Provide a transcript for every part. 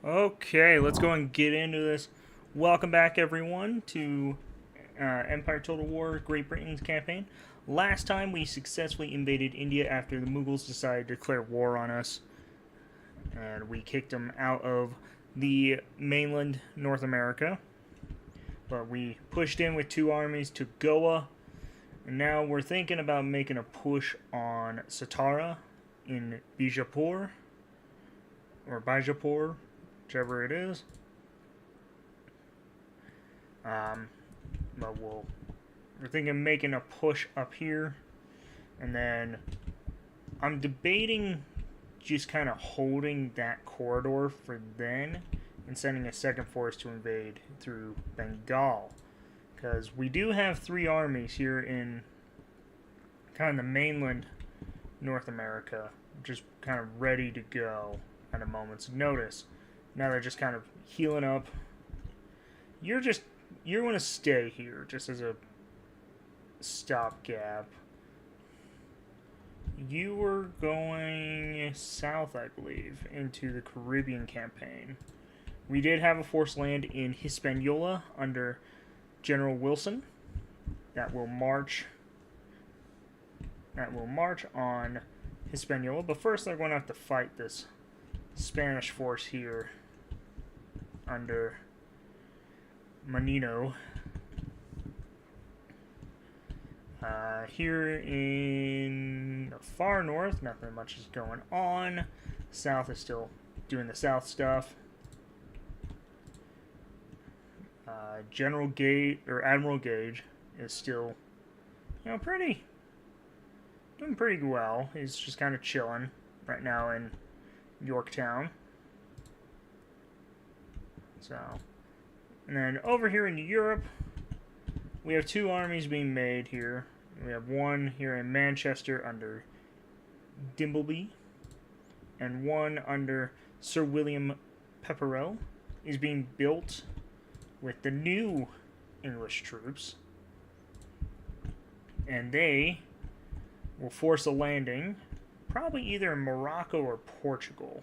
Okay, let's go and get into this. Welcome back, everyone, to Empire Total War Great Britain's campaign. Last time we successfully invaded India after the Mughals decided to declare war on us, and we kicked them out of the mainland North America. But we pushed in with two armies to Goa, and now we're thinking about making a push on Satara in Bijapur, or Bijapur, whichever it is. Um, but we're thinking of making a push up here, and then I'm debating just kind of holding that corridor for then and sending a second force to invade through Bengal, because we do have three armies here in kind of the mainland North America, just kind of ready to go at a moment's notice. Now they're just kind of healing up. You're going to stay here just as a stopgap. You were going south, I believe, into the Caribbean campaign. We did have a force land in Hispaniola under General Wilson that will march on Hispaniola, but first they're going to have to fight this Spanish force here under Manino. Here in the far north, nothing much is going on. South is still doing the south stuff. General Gage or Admiral Gage is still, doing pretty well. He's just kind of chilling right now in Yorktown. So, and then over here in Europe, we have two armies being made here. We have one here in Manchester under Dimbleby, and one under Sir William Pepperell is being built with the new English troops, and they will force a landing probably either in Morocco or Portugal.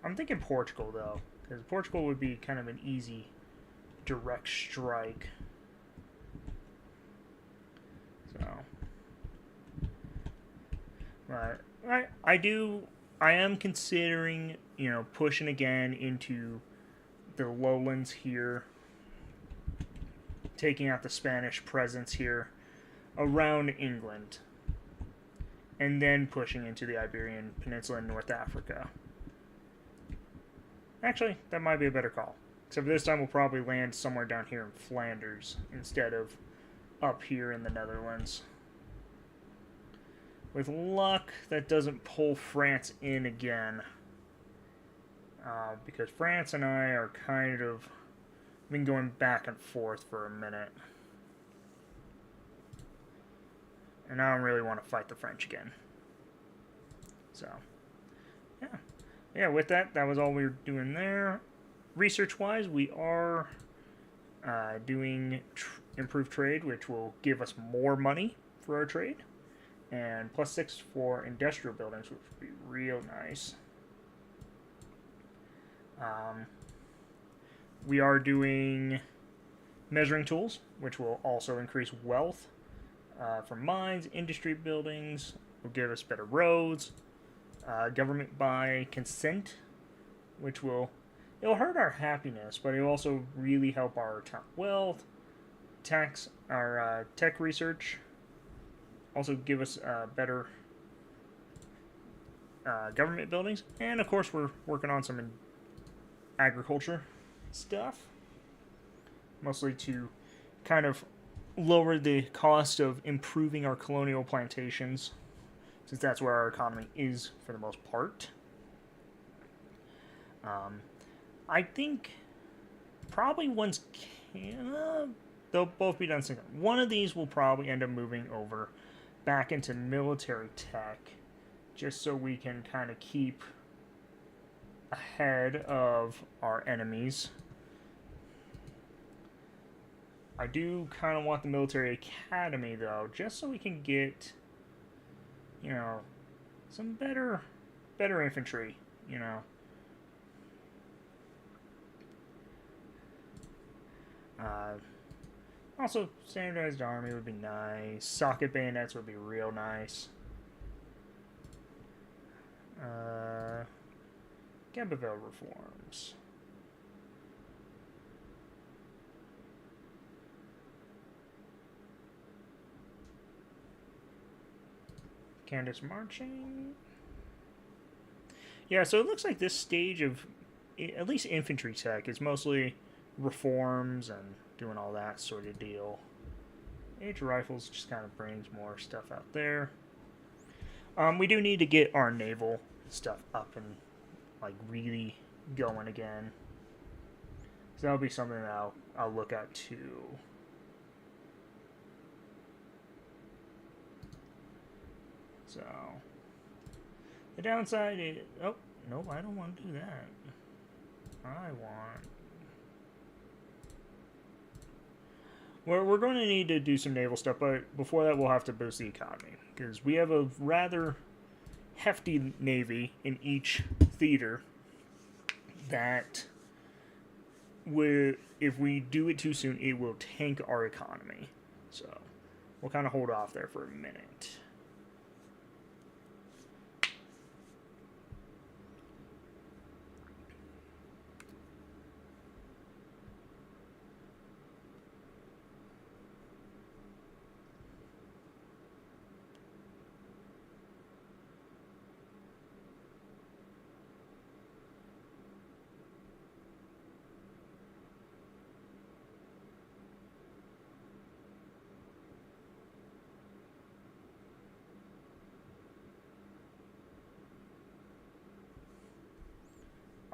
I'm thinking Portugal, though, because Portugal would be kind of an easy direct strike. So, but I am considering, pushing again into the lowlands here, taking out the Spanish presence here around England, and then pushing into the Iberian Peninsula in North Africa. Actually, that might be a better call. Except for this time we'll probably land somewhere down here in Flanders instead of up here in the Netherlands. With luck, that doesn't pull France in again. Because France and I are kind of been going back and forth for a minute. And I don't really want to fight the French again. So, yeah. Yeah, with that was all we were doing there. Research-wise, we are doing improved trade, which will give us more money for our trade. And +6 for industrial buildings, which would be real nice. We are doing measuring tools, which will also increase wealth from mines, industry buildings, will give us better roads. Government by consent, which it'll hurt our happiness, but it'll also really help our top wealth, tax our tech research, also give us better government buildings, and of course we're working on some agriculture stuff, mostly to kind of lower the cost of improving our colonial plantations, since that's where our economy is for the most part. I think probably once they'll both be done soon. One of these will probably end up moving over back into military tech, just so we can kind of keep ahead of our enemies. I do kind of want the military academy, though, just so we can get, some better infantry you know. Also, standardized army would be nice. Socket bayonets would be real nice. Gambaville reforms. Candace marching. Yeah, so it looks like this stage of at least infantry tech is mostly reforms and doing all that sort of deal. Age rifles just kind of brings more stuff out there. We do need to get our naval stuff up and like really going again. So that'll be something that I'll look at too. So the downside is, oh no, I don't want to do that. I want. We're going to need to do some naval stuff, but before that, we'll have to boost the economy because we have a rather hefty navy in each theater. That if we do it too soon, it will tank our economy. So we'll kind of hold off there for a minute.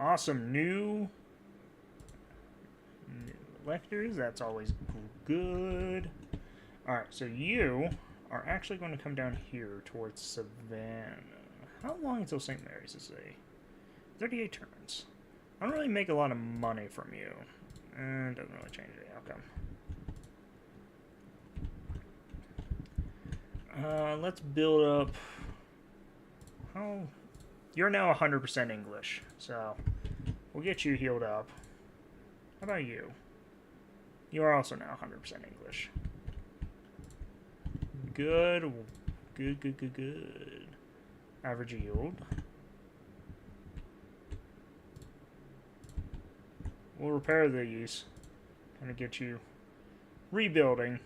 Awesome new electors. That's always good. Alright, so you are actually going to come down here towards Savannah. How long until St. Mary's is a 38 turns. I don't really make a lot of money from you. And doesn't really change the outcome. Let's build up. Oh, you're now 100% English, so we'll get you healed up. How about you? You are also now 100% English. Good. Good. Average yield. We'll repair these. Kind of get you rebuilding.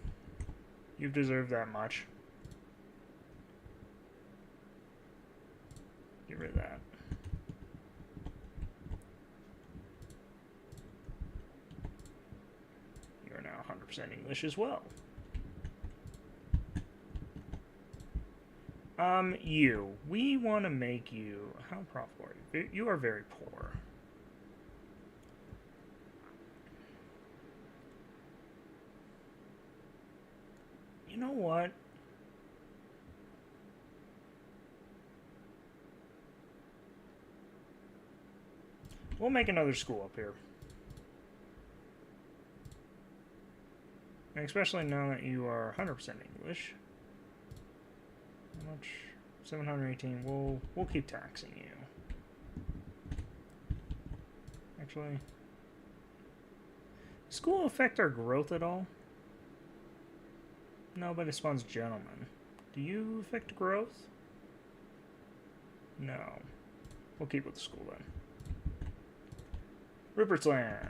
You've deserved that much. Get rid of that. You're now 100% English as well. We want to make you... How profitable are you? You are very poor. You know what? We'll make another school up here. And especially now that you are 100% English. How much? 718. We'll keep taxing you. Actually, does school affect our growth at all? No, but it spawns gentlemen. Do you affect growth? No. We'll keep with the school then. Rupert's Land.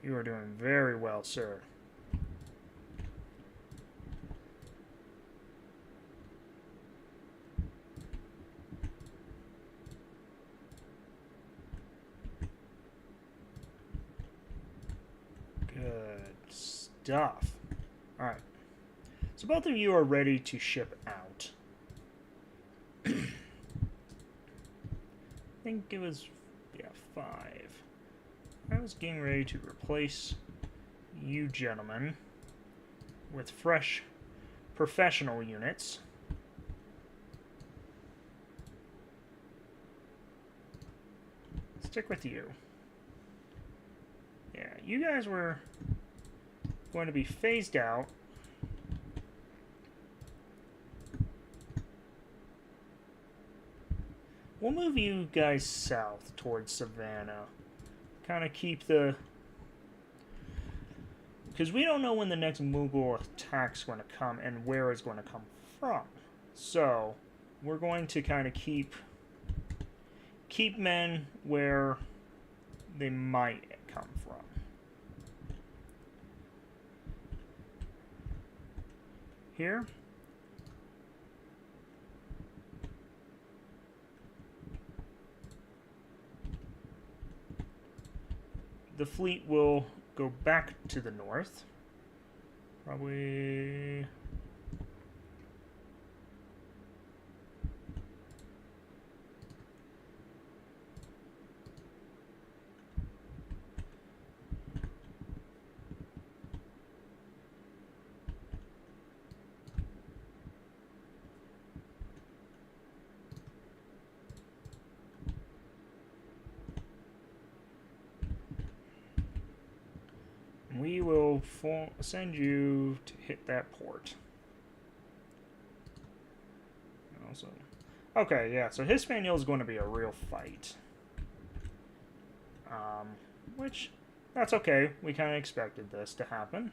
You are doing very well, sir. Good stuff. Alright. So both of you are ready to ship out. I think it was, yeah, 5. I was getting ready to replace you gentlemen with fresh professional units. Stick with you. Yeah, you guys were going to be phased out. we'll move you guys south towards Savannah. Kind of keep the... Because we don't know when the next Mughal attack's going to come and where it's going to come from. So, we're going to kind of keep men where they might come from. Here. The fleet will go back to the north. Probably... we will send you to hit that port. Also, okay, yeah, so Hispaniola is going to be a real fight. Which, that's okay. We kind of expected this to happen.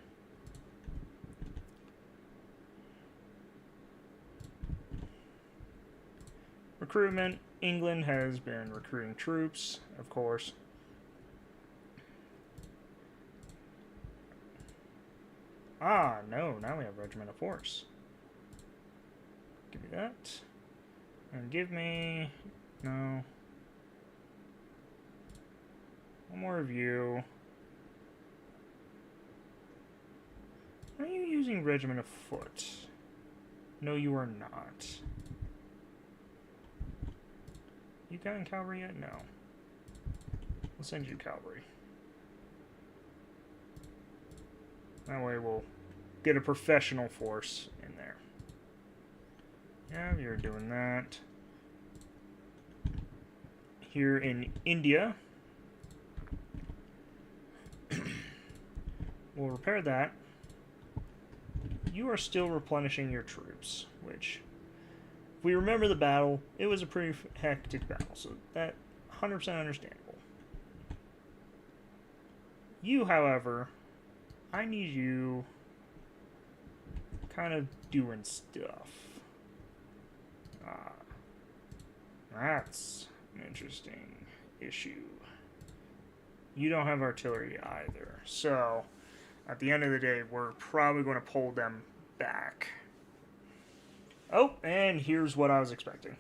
Recruitment. England has been recruiting troops, of course. Ah, no, now we have Regiment of Force. Give me that. And give me... no. One more of you. Are you using Regiment of Foot? No, you are not. You got in cavalry yet? No. We'll send you cavalry. That way we'll get a professional force in there. Yeah, you're doing that. Here in India, we'll repair that. You are still replenishing your troops, which, if we remember the battle, it was a pretty hectic battle, so that 100% understandable. You, however, I need you kind of doing stuff. That's an interesting issue. You don't have artillery either, so at the end of the day, we're probably going to pull them back. Oh, and here's what I was expecting.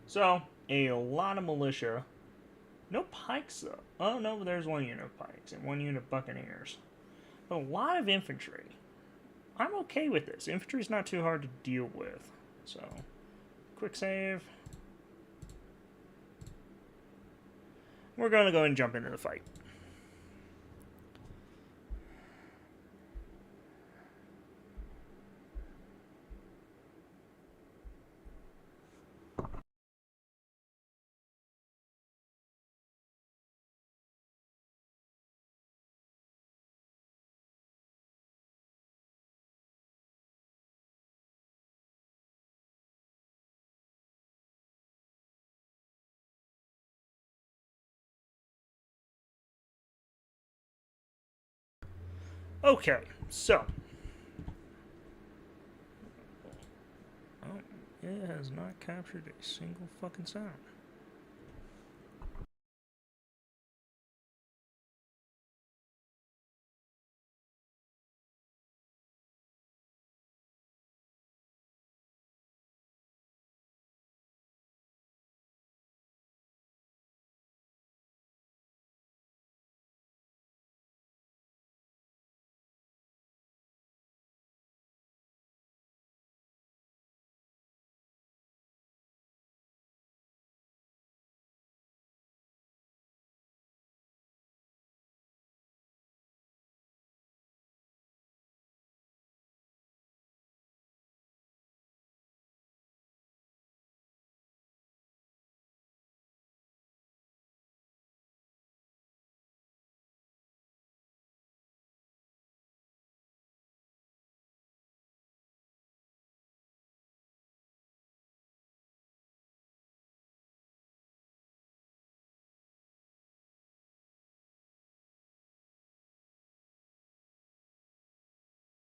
So, a lot of militia. No pikes, though. Oh, no, there's one unit of pikes and one unit of buccaneers. But a lot of infantry. I'm okay with this. Infantry's not too hard to deal with. So, quick save. We're going to go and jump into the fight. Okay, so. Oh, it has not captured a single fucking sound.